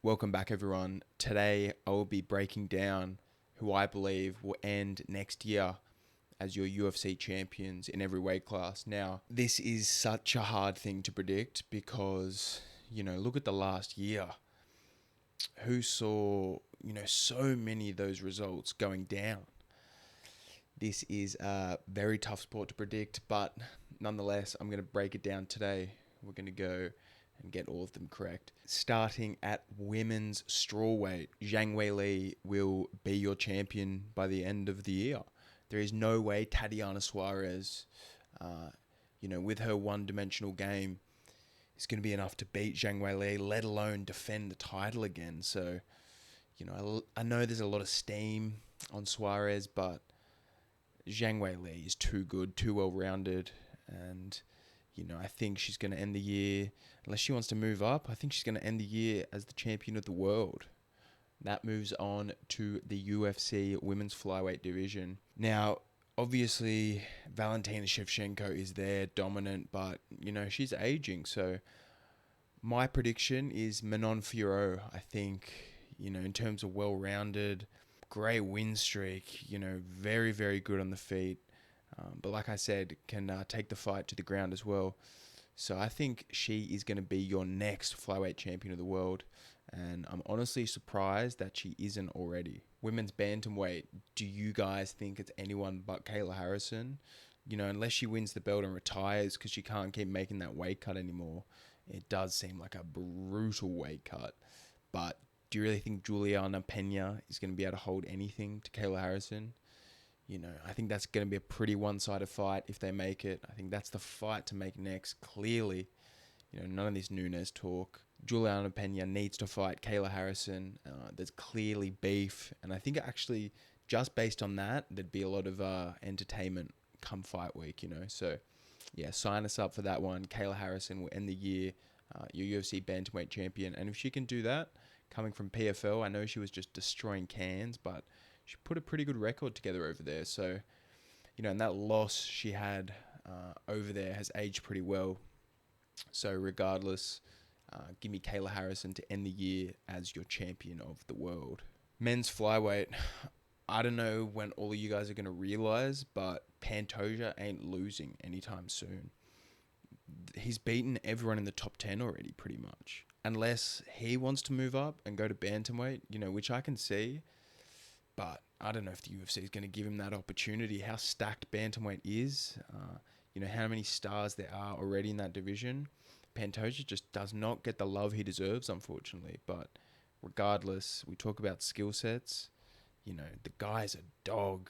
Welcome back, everyone. Today, I will be breaking down who I believe will end next year as your UFC champions in every weight class. Now, this is such a hard thing to predict because, look at the last year. Who saw, so many of those results going down? This is a very tough sport to predict, but nonetheless, I'm going to break it down today. We're going to go and get all of them correct. Starting at women's strawweight, Zhang Weili will be your champion by the end of the year. There is no way Tatiana Suarez, with her one-dimensional game, is going to be enough to beat Zhang Weili, let alone defend the title again. So, I know there's a lot of steam on Suarez, but Zhang Weili is too good, too well-rounded, and I think she's going to end the year, unless she wants to move up, I think she's going to end the year as the champion of the world. That moves on to the UFC women's flyweight division. Now, obviously, Valentina Shevchenko is there, dominant, but, she's aging. So my prediction is Manon Fiorot. I think, in terms of well-rounded, great win streak, very, very good on the feet. But like I said, can take the fight to the ground as well. So I think she is going to be your next flyweight champion of the world. And I'm honestly surprised that she isn't already. Women's bantamweight, do you guys think it's anyone but Kayla Harrison? Unless she wins the belt and retires because she can't keep making that weight cut anymore. It does seem like a brutal weight cut. But do you really think Juliana Pena is going to be able to hold anything to Kayla Harrison? I think that's going to be a pretty one-sided fight if they make it. I think that's the fight to make next. Clearly, none of this Nunes talk. Juliana Pena needs to fight Kayla Harrison. There's clearly beef. And I think actually, just based on that, there'd be a lot of entertainment come fight week, So, yeah, sign us up for that one. Kayla Harrison will end the year your UFC bantamweight champion. And if she can do that, coming from PFL, I know she was just destroying cans, but she put a pretty good record together over there. So, and that loss she had over there has aged pretty well. So regardless, give me Kayla Harrison to end the year as your champion of the world. Men's flyweight, I don't know when all of you guys are going to realize, but Pantoja ain't losing anytime soon. He's beaten everyone in the top 10 already, pretty much. Unless he wants to move up and go to bantamweight, which I can see. But I don't know if the UFC is going to give him that opportunity. How stacked bantamweight is, how many stars there are already in that division. Pantoja just does not get the love he deserves, unfortunately. But regardless, we talk about skill sets. The guy's a dog.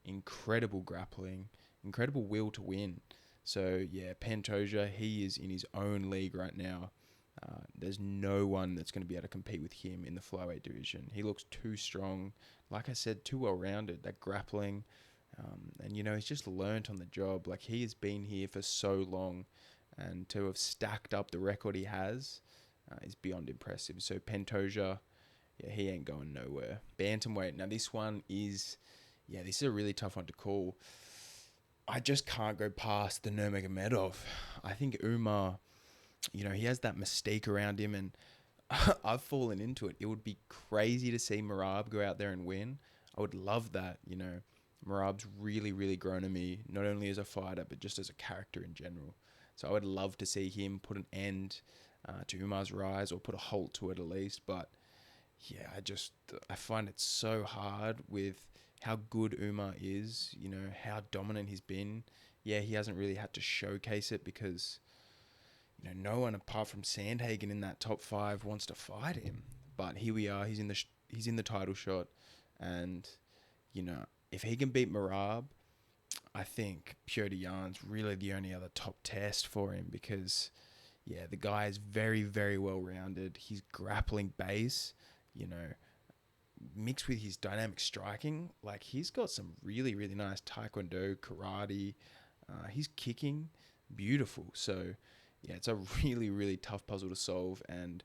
Incredible grappling, incredible will to win. So, yeah, Pantoja, he is in his own league right now. There's no one that's going to be able to compete with him in the flyweight division. He looks too strong. Like I said, too well-rounded. That grappling. And, he's just learnt on the job. Like, he has been here for so long. And to have stacked up the record he has is beyond impressive. So, Pantoja, yeah, he ain't going nowhere. Bantamweight. Now, this is a really tough one to call. I just can't go past the Nurmagomedov. I think Umar, he has that mystique around him, and I've fallen into it. It would be crazy to see Merab go out there and win. I would love that. Merab's really, really grown on me, not only as a fighter, but just as a character in general. So I would love to see him put an end to Umar's rise, or put a halt to it at least. But yeah, I find it so hard with how good Umar is, how dominant he's been. Yeah, he hasn't really had to showcase it because no one apart from Sandhagen in that top 5 wants to fight him. But here we are. He's in the title shot, and if he can beat Merab, I think Petr Yan's really the only other top test for him because, yeah, the guy is very, very well rounded. His grappling base, mixed with his dynamic striking, like he's got some really, really nice taekwondo, karate. He's kicking beautiful. So yeah, it's a really, really tough puzzle to solve, and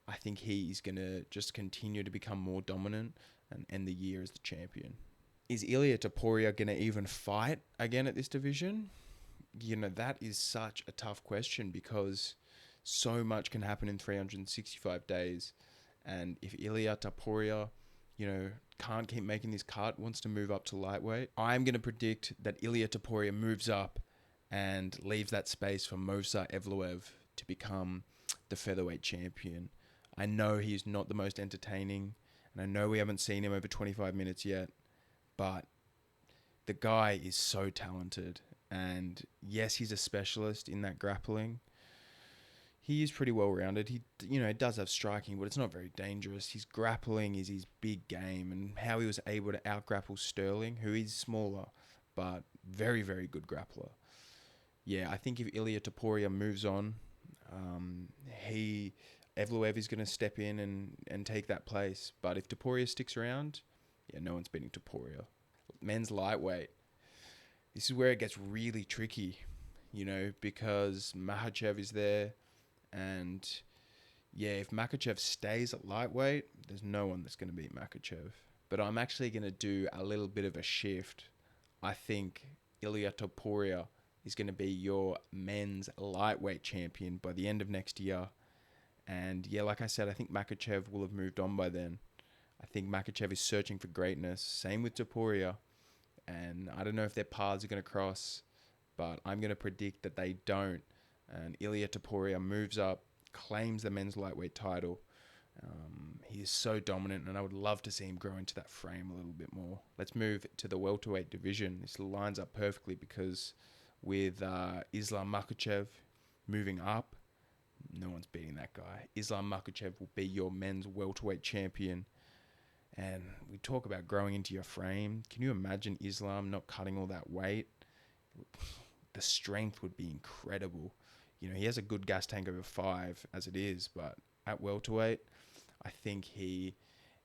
I think he's going to just continue to become more dominant and end the year as the champion. Is Ilia Topuria going to even fight again at this division? That is such a tough question because so much can happen in 365 days. And if Ilia Topuria, can't keep making this cut, wants to move up to lightweight, I'm going to predict that Ilia Topuria moves up and leaves that space for Movsar Evloev to become the featherweight champion. I know he's not the most entertaining, and I know we haven't seen him over 25 minutes yet, but the guy is so talented. And yes, he's a specialist in that grappling. He is pretty well rounded. He does have striking, but it's not very dangerous. His grappling is his big game, and how he was able to out-grapple Sterling, who is smaller, but very, very good grappler. Yeah, I think if Ilia Topuria moves on, Evloev is going to step in and take that place. But if Topuria sticks around, yeah, no one's beating Topuria. Men's lightweight. This is where it gets really tricky, because Makhachev is there. And yeah, if Makhachev stays at lightweight, there's no one that's going to beat Makhachev. But I'm actually going to do a little bit of a shift. I think Ilia Topuria is going to be your men's lightweight champion by the end of next year. And yeah, like I said, I think Makhachev will have moved on by then. I think Makhachev is searching for greatness. Same with Topuria. And I don't know if their paths are going to cross, but I'm going to predict that they don't. And Ilia Topuria moves up, claims the men's lightweight title. He is so dominant, and I would love to see him grow into that frame a little bit more. Let's move to the welterweight division. This lines up perfectly because with Islam Makhachev moving up, no one's beating that guy. Islam Makhachev will be your men's welterweight champion. And we talk about growing into your frame. Can you imagine Islam not cutting all that weight? The strength would be incredible. He has a good gas tank over 5 as it is, but at welterweight, I think he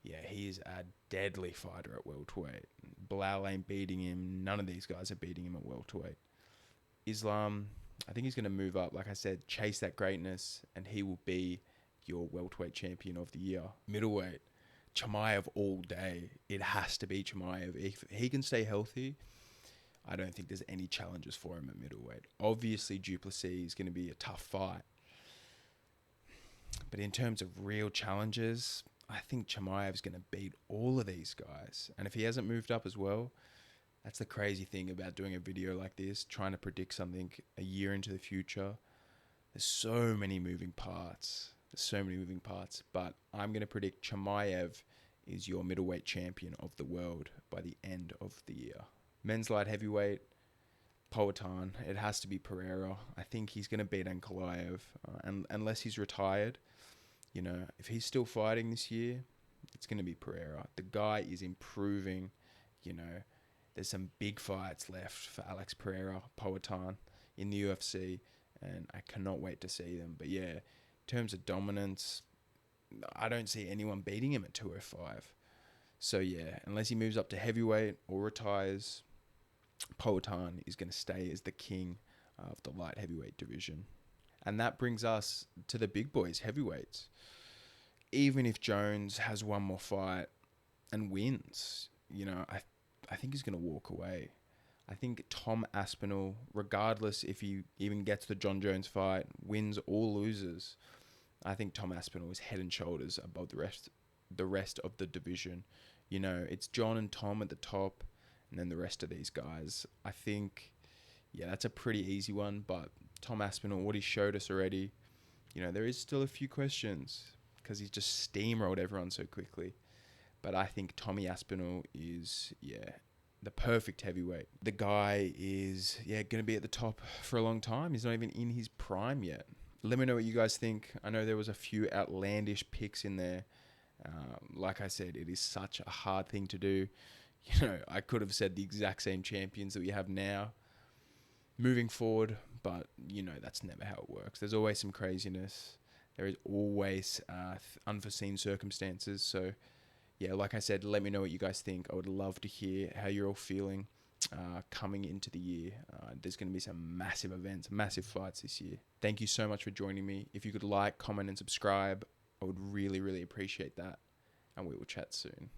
is a deadly fighter at welterweight. Bilal ain't beating him. None of these guys are beating him at welterweight. Islam, I think he's going to move up. Like I said, chase that greatness, and he will be your welterweight champion of the year. Middleweight, Chimaev all day. It has to be Chimaev. If he can stay healthy, I don't think there's any challenges for him at middleweight. Obviously, Duplessis is going to be a tough fight. But in terms of real challenges, I think Chimaev is going to beat all of these guys. And if he hasn't moved up as well, that's the crazy thing about doing a video like this, trying to predict something a year into the future. There's so many moving parts. But I'm going to predict Chimaev is your middleweight champion of the world by the end of the year. Men's light heavyweight, Poatan. It has to be Pereira. I think he's going to beat Ankalaev, unless he's retired. If he's still fighting this year, it's going to be Pereira. The guy is improving. There's some big fights left for Alex Pereira, Poatan, in the UFC, and I cannot wait to see them. But yeah, in terms of dominance, I don't see anyone beating him at 205. So yeah, unless he moves up to heavyweight or retires, Poatan is going to stay as the king of the light heavyweight division. And that brings us to the big boys, heavyweights. Even if Jones has one more fight and wins, I think he's going to walk away. I think Tom Aspinall, regardless if he even gets the John Jones fight, wins or loses, I think Tom Aspinall is head and shoulders above the rest of the division. It's John and Tom at the top, and then the rest of these guys. I think, yeah, that's a pretty easy one, but Tom Aspinall, what he showed us already, there is still a few questions because he's just steamrolled everyone so quickly. But I think Tommy Aspinall is, the perfect heavyweight. The guy is, going to be at the top for a long time. He's not even in his prime yet. Let me know what you guys think. I know there was a few outlandish picks in there. Like I said, it is such a hard thing to do. I could have said the exact same champions that we have now moving forward, but, that's never how it works. There's always some craziness. There is always unforeseen circumstances. So, yeah, like I said, let me know what you guys think. I would love to hear how you're all feeling coming into the year. There's going to be some massive events, massive fights this year. Thank you so much for joining me. If you could like, comment, and subscribe, I would really, really appreciate that. And we will chat soon.